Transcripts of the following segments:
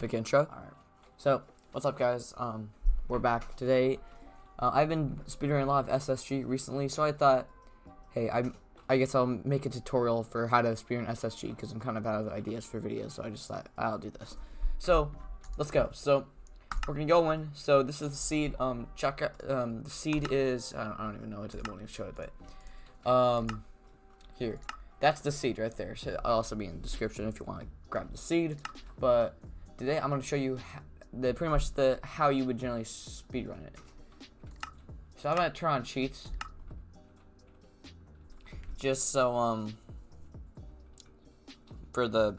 epic intro. Alright. So, what's up guys? We're back today. I've been speedrunning a lot of SSG recently, so I thought, hey, I guess I'll make a tutorial for how to speedrun SSG because I'm kind of out of ideas for videos, so I just thought I'll do this. So, let's go. So, we're gonna go in. So, this is the seed. Check out, the seed is, I don't even know it won't even show it, but, here. That's the seed right there. So I'll also be in the description if you want to grab the seed. But today I'm going to show you pretty much how you would generally speedrun it. So I'm going to turn on cheats, just so for the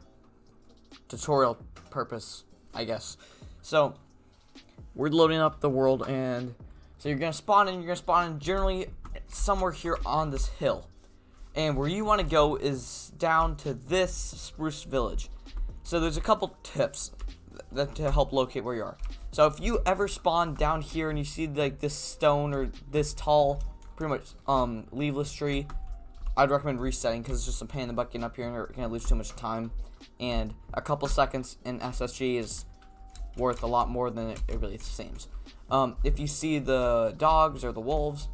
tutorial purpose, I guess. So we're loading up the world, and so you're going to spawn in generally somewhere here on this hill. And where you want to go is down to this spruce village. So there's a couple tips to help locate where you are. So if you ever spawn down here and you see like this stone or this tall, pretty much leafless tree, I'd recommend resetting because it's just a pain in the butt getting up here and you're gonna lose too much time. And a couple seconds in SSG is worth a lot more than it really seems. If you see the dogs or the wolves,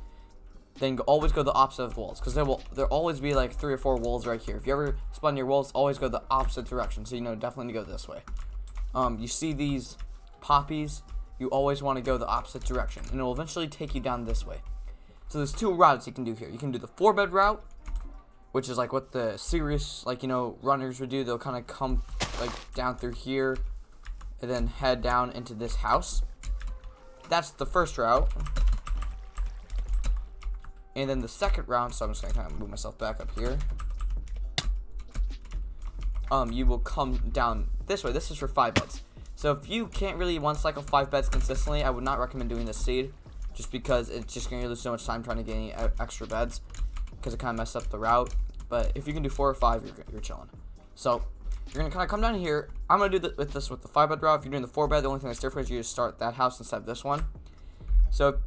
then always go the opposite of the wolves, because there'll always be like 3 or 4 wolves right here. If you ever spawn your wolves, always go the opposite direction, so you know definitely to go this way. You see these poppies, you always want to go the opposite direction, and it will eventually take you down this way. So there's 2 routes you can do here. You can do the 4-bed route, which is like what the serious, like, you know, runners would do. They'll kind of come like down through here and then head down into this house. That's the first route. And then the second round, so I'm just gonna kind of move myself back up here. You will come down this way. This is for 5 beds. So if you can't really one cycle 5 beds consistently, I would not recommend doing this seed, just because it's just gonna lose so much time trying to get any extra beds, because it kind of messed up the route. But if you can do 4 or 5, you're chilling. So you're gonna kind of come down here. I'm gonna do with the 5-bed route. If you're doing the 4-bed, the only thing that's different is you just start that house instead of this one. So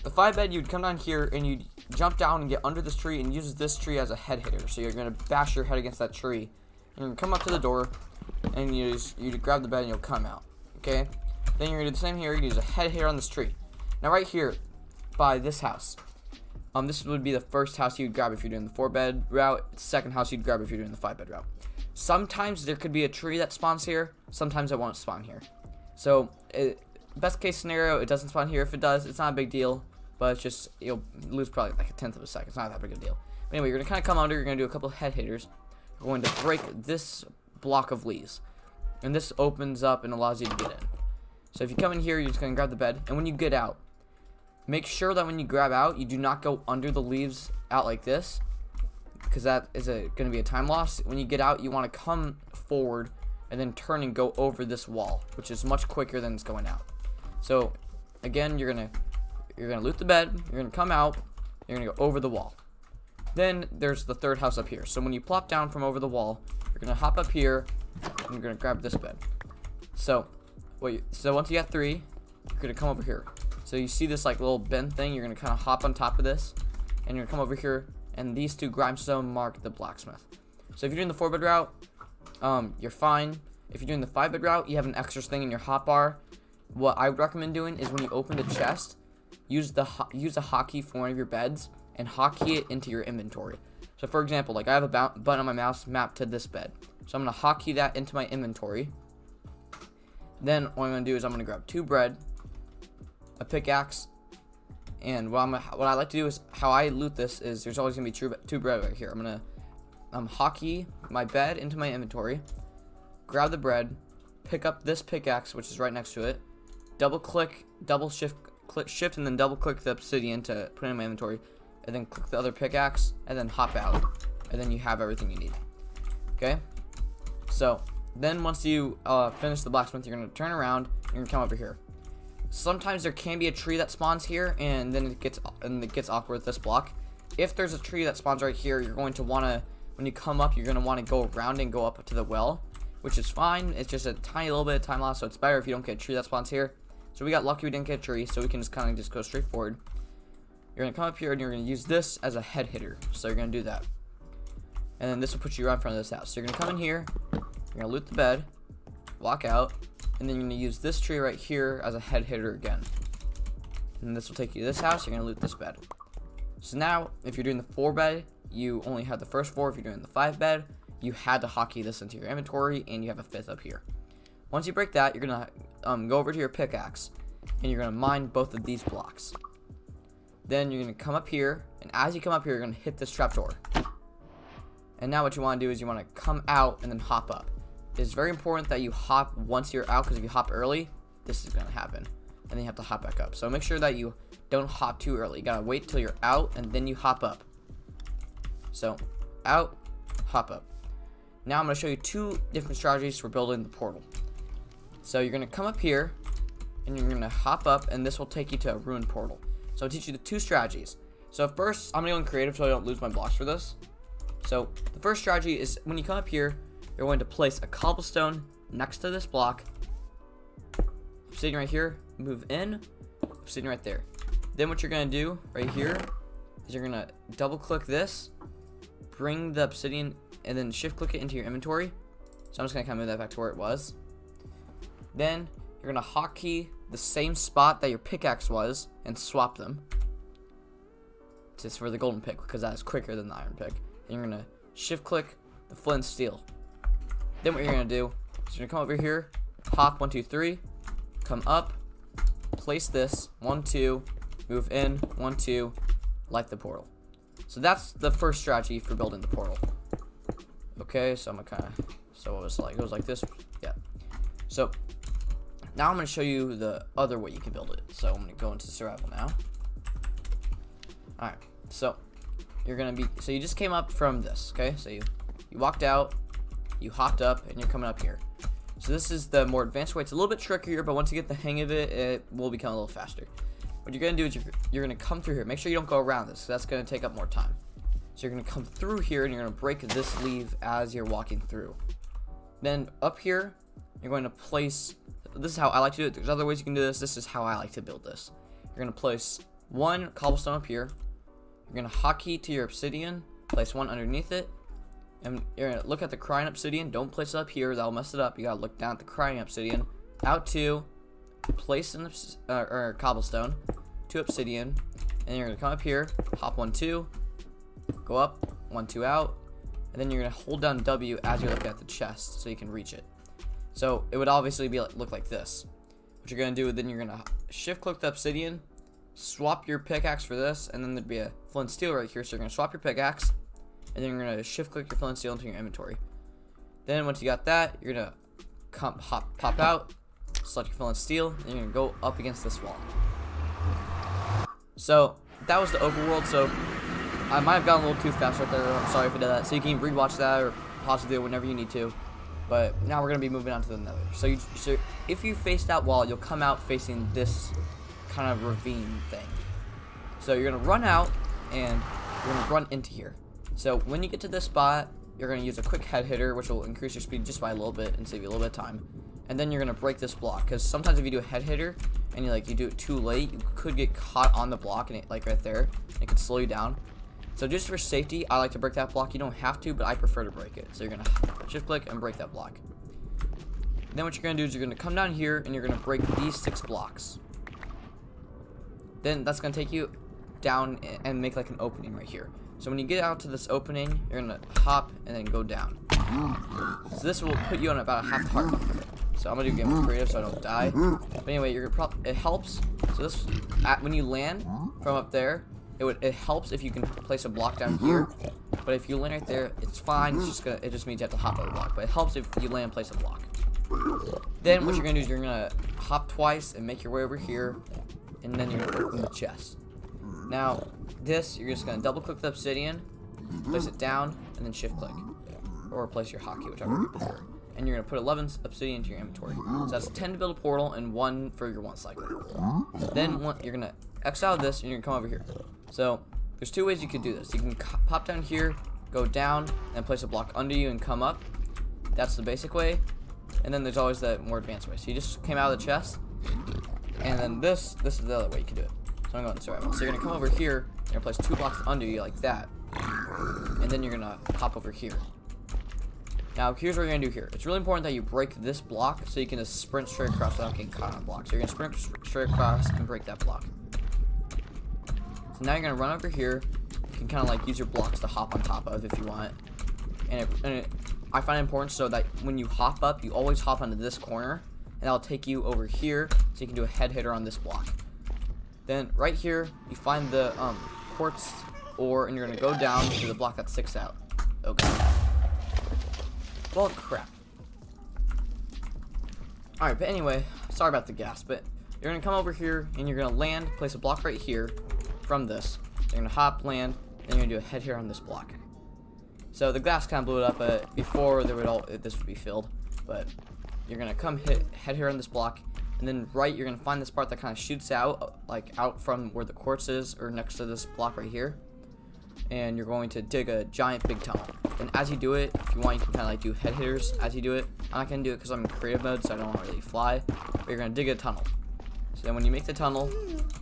the 5-bed, you'd come down here and you'd jump down and get under this tree and use this tree as a head hitter. So you're gonna bash your head against that tree. You're gonna come up to the door and you grab the bed and you'll come out. Okay. Then you're gonna do the same here. You use a head hitter on this tree. Now right here, by this house, this would be the first house you'd grab if you're doing the 4-bed route. Second house you'd grab if you're doing the 5-bed route. Sometimes there could be a tree that spawns here. Sometimes it won't spawn here. So best case scenario, it doesn't spawn here. If it does, it's not a big deal. But it's just, you'll lose probably like a 1/10 of a second. It's not that big of a deal. But anyway, you're going to kind of come under. You're going to do a couple of head hitters. You're going to break this block of leaves. And this opens up and allows you to get in. So if you come in here, you're just going to grab the bed. And when you get out, make sure that when you grab out, you do not go under the leaves out like this, because that is going to be a time loss. When you get out, you want to come forward and then turn and go over this wall, which is much quicker than it's going out. So again, you're gonna loot the bed, you're gonna come out, you're gonna go over the wall. Then there's the 3rd house up here. So when you plop down from over the wall, you're gonna hop up here and you're gonna grab this bed. So once you got 3, you're gonna come over here. So you see this like little bend thing, you're gonna kind of hop on top of this and you're gonna come over here, and these 2 grindstone mark the blacksmith. So if you're doing the 4-bed route, you're fine. If you're doing the 5-bed route, you have an extra thing in your hotbar. What I would recommend doing is when you open the chest, use a hotkey for one of your beds and hotkey it into your inventory. So for example, like I have a button on my mouse mapped to this bed. So I'm going to hotkey that into my inventory. Then what I'm going to do is I'm going to grab 2 bread, a pickaxe, and what I like to do is how I loot this is there's always going to be 2 bread right here. I'm going to hotkey my bed into my inventory, grab the bread, pick up this pickaxe, which is right next to it, double click, shift, and then double click the obsidian to put it in my inventory, and then click the other pickaxe, and then hop out, and then you have everything you need. Okay? So then once you finish the blacksmith, you're gonna turn around, and you're gonna come over here. Sometimes there can be a tree that spawns here, and then it gets awkward with this block. If there's a tree that spawns right here, you're going to wanna, when you come up, you're gonna want to go around and go up to the well, which is fine. It's just a tiny little bit of time loss, so it's better if you don't get a tree that spawns here. So we got lucky we didn't get a tree, so we can just kind of just go straight forward. You're going to come up here and you're going to use this as a head hitter. So you're going to do that. And then this will put you right in front of this house. So you're going to come in here, you're going to loot the bed, walk out, and then you're gonna use this tree right here as a head hitter again. And this will take you to this house. You're gonna loot this bed. So now, if you're doing the 4 bed, you only have the first 4. If you're doing the 5 bed, you had to hotkey this into your inventory, and you have a 5th up here. Once you break that, you're gonna go over to your pickaxe, and you're gonna mine both of these blocks. Then you're gonna come up here, and as you come up here, you're gonna hit this trapdoor. And now what you want to do is you want to come out and then hop up. It's very important that you hop once you're out, because if you hop early, this is gonna happen, and then you have to hop back up. So make sure that you don't hop too early. You gotta wait till you're out, and then you hop up. So out, hop up. Now I'm gonna show you 2 different strategies for building the portal. So you're gonna come up here, and you're gonna hop up, and this will take you to a ruined portal. So I'll teach you the 2 strategies. So first, I'm gonna go in creative so I don't lose my blocks for this. So the first strategy is when you come up here, you're going to place a cobblestone next to this block. Obsidian right here, move in, obsidian right there. Then what you're gonna do right here is you're gonna double click this, bring the obsidian, and then shift click it into your inventory. So I'm just gonna kind of move that back to where it was. Then you're gonna hotkey the same spot that your pickaxe was and swap them. Just for the golden pick, because that is quicker than the iron pick. And you're gonna shift click the flint and steel. Then what you're gonna do is you're gonna come over here, hop 1, 2, 3, come up, place this 1, 2, move in 1, 2, light the portal. So that's the first strategy for building the portal. Okay, so I'm gonna kind of, so it was like this, yeah. So now I'm gonna show you the other way you can build it. So I'm gonna go into survival now. All right, so you're gonna be, so you just came up from this, okay? So you walked out, you hopped up, and you're coming up here. So this is the more advanced way. It's a little bit trickier, but once you get the hang of it, it will become a little faster. What you're gonna do is you're gonna come through here. Make sure you don't go around this, 'cause that's gonna take up more time. So you're gonna come through here, and you're gonna break this leaf as you're walking through. Then up here, you're going to place, this is how I like to do it. There's other ways you can do this. This is how I like to build this. You're gonna place 1 cobblestone up here. You're gonna hotkey to your obsidian, place 1 underneath it, and you're gonna look at the crying obsidian. Don't place it up here, that'll mess it up. You gotta look down at the crying obsidian. Out 2, place an cobblestone, 2 obsidian, and you're gonna come up here, hop 1, 2, go up 1, 2 out, and then you're gonna hold down W as you're looking at the chest so you can reach it. So it would obviously be look like this. What you're gonna do, then you're gonna shift click the obsidian, swap your pickaxe for this, and then there'd be a flint and steel right here. So you're gonna swap your pickaxe, and then you're gonna shift click your flint and steel into your inventory. Then once you got that, you're gonna pop out, select your flint and steel, and you're gonna go up against this wall. So that was the overworld. So I might have gotten a little too fast right there. I'm sorry if I did that. So you can rewatch that or pause it whenever you need to. But now we're gonna be moving on to the nether. So if you face that wall, you'll come out facing this kind of ravine thing. So you're gonna run out and you're gonna run into here. So when you get to this spot, you're gonna use a quick head hitter, which will increase your speed just by a little bit and save you a little bit of time. And then you're gonna break this block, because sometimes if you do a head hitter and you do it too late, you could get caught on the block and it right there. It could slow you down. So just for safety, I like to break that block. You don't have to, but I prefer to break it. So you're gonna shift click and break that block. Then what you're gonna do is you're gonna come down here and you're gonna break these 6 blocks. Then that's gonna take you down and make like an opening right here. So when you get out to this opening, you're gonna hop and then go down. So this will put you on about a half heart. So I'm gonna do game with creative so I don't die. But anyway, it helps. So this when you land from up there, it helps if you can place a block down here. But if you land right there, it's fine. It just means you have to hop over the block. But it helps if you land and place a block. Then what you're gonna do is you're gonna hop twice and make your way over here, and then you're gonna open the chest. Now this, you're just gonna double click the obsidian, place it down, and then shift click, or place your hotkey, whichever you prefer. And you're gonna put 11 obsidian into your inventory. So that's 10 to build a portal and 1 for your 1 cycle. Then you're gonna X out of this and you're gonna come over here. So there's 2 ways you could do this. You can pop down here, go down, and place a block under you and come up. That's the basic way. And then there's always the more advanced way. So you just came out of the chest, and then this is the other way you can do it. So I'm going to survival. So you're gonna come over here, you're gonna place 2 blocks under you like that, and then you're gonna hop over here. Now, here's what you're gonna do here. It's really important that you break this block so you can just sprint straight across without getting caught on a block. So you're gonna sprint straight across and break that block. So now you're gonna run over here. You can kind of like use your blocks to hop on top of if you want. I find it important so that when you hop up, you always hop onto this corner, and that'll take you over here so you can do a head hitter on this block. Then right here, you find the quartz ore, and you're gonna go down to the block that sticks out. Okay. Well, crap. Alright, but anyway, sorry about the gas, but you're gonna come over here, and you're gonna land, place a block right here from this. You're gonna hop, land, then you're gonna do a head hitter on this block. So the glass kind of blew it up before this would be filled, but you're gonna come head here on this block, and then right you're gonna find this part that kind of shoots out, like out from where the quartz is, or next to this block right here, and you're going to dig a giant big tunnel. And as you do it, if you want, you can kind of like do head hitters as you do it. I'm not gonna do it because I'm in creative mode, so I don't want to really fly. But you're gonna dig a tunnel. So then when you make the tunnel,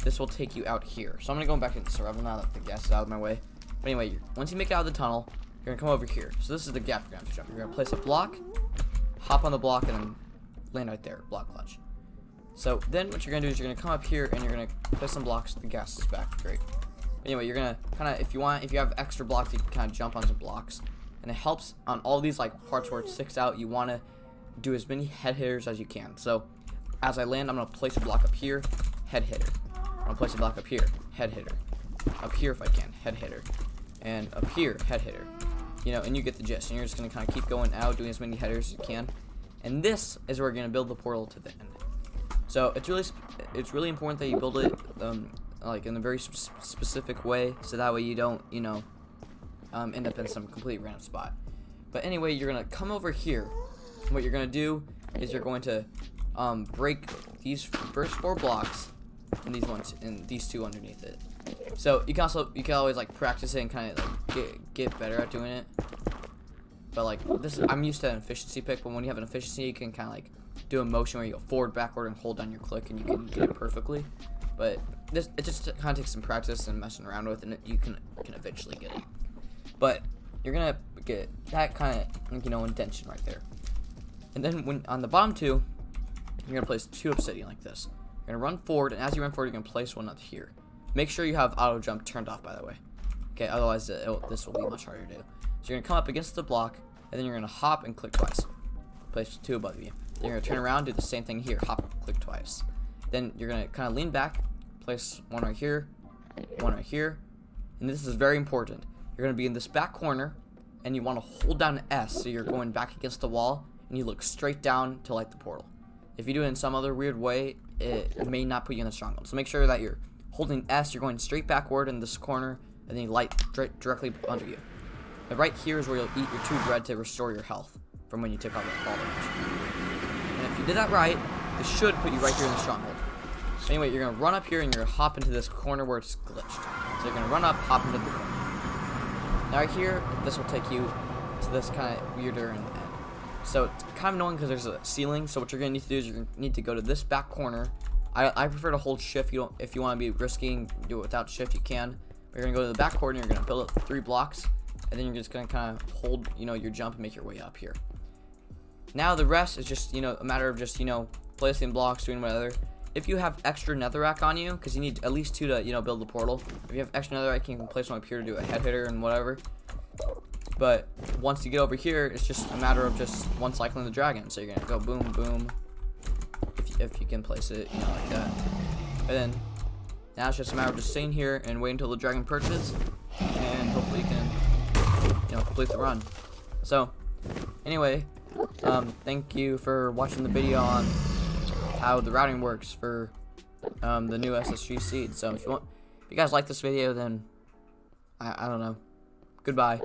this will take you out here. So I'm gonna go back into survival now that the gas is out of my way. But anyway, once you make it out of the tunnel, you're gonna come over here. So this is the gap you're gonna have to jump. You're gonna place a block, hop on the block, and then land right there. Block clutch. So then what you're gonna do is you're gonna come up here and you're gonna place some blocks. The gas is back. Great. Anyway, you're gonna kind of, if you have extra blocks, you can kind of jump on some blocks, and it helps on all these like parts where it sticks out. You want to do as many head hitters as you can. So as I land, I'm gonna place a block up here, head hitter. I'm gonna place a block up here, head hitter. Up here if I can, head hitter. And up here, head hitter. You know, and you get the gist. And you're just gonna kind of keep going out, doing as many headers as you can. And this is where we're gonna build the portal to the end. So it's really important that you build it like in a very specific way, so that way you don't, you know, end up in some complete random spot. But anyway, you're gonna come over here. And what you're gonna do is you're going to break these first 4 blocks and these ones and these 2 underneath it. So you can always like practice it and kind of like get better at doing it. But like I'm used to an efficiency pick, but when you have an efficiency, you can kind of like do a motion where you go forward, backward, and hold down your click, and you can get it perfectly. But it just kind of takes some practice and messing around with, and you can eventually get it. But you're gonna get that kind of, you know, intention right there. And then when on the bottom 2, you're gonna place 2 obsidian like this. You're gonna run forward, and as you run forward, you're gonna place one up here. Make sure you have auto jump turned off, by the way. Okay, otherwise this will be much harder to do. So you're gonna come up against the block, and then you're gonna hop and click twice. Place 2 above you. Then you're gonna turn around, do the same thing here, hop, click twice. Then you're gonna kind of lean back, place one right here, and this is very important. You're gonna be in this back corner, and you want to hold down S, so you're going back against the wall, and you look straight down to light the portal. If you do it in some other weird way, it may not put you in the stronghold. So make sure that you're holding S, you're going straight backward in this corner, and then you light directly under you. And right here is where you'll eat your 2 bread to restore your health from when you took all the damage. And if you did that right, this should put you right here in the stronghold. So anyway, you're gonna run up here and you're gonna hop into this corner where it's glitched. So you're gonna run up, hop into the corner. Now right here, this will take you to this kind of weirder end. So it's kind of annoying because there's a ceiling. So what you're gonna need to do is you're gonna need to go to this back corner. I prefer to hold shift. If you want to be risky and do it without shift, you can. But you're gonna go to the back corner. You're gonna build up 3 blocks, and then you're just gonna kind of hold, you know, your jump and make your way up here. Now the rest is just, you know, a matter of just, you know, placing blocks, doing whatever. If you have extra netherrack on you, because you need at least 2 to, you know, build the portal. If you have extra netherrack, you can place one up here to do a head hitter and whatever. But once you get over here, it's just a matter of just one cycling the dragon. So you're gonna go boom, boom, if you can place it, you know, like that. And then now it's just a matter of just staying here and waiting until the dragon perches, and hopefully you can, you know, complete the run. So anyway, thank you for watching the video on how the routing works for the new SSG seed. So if you guys like this video, then I don't know. Goodbye.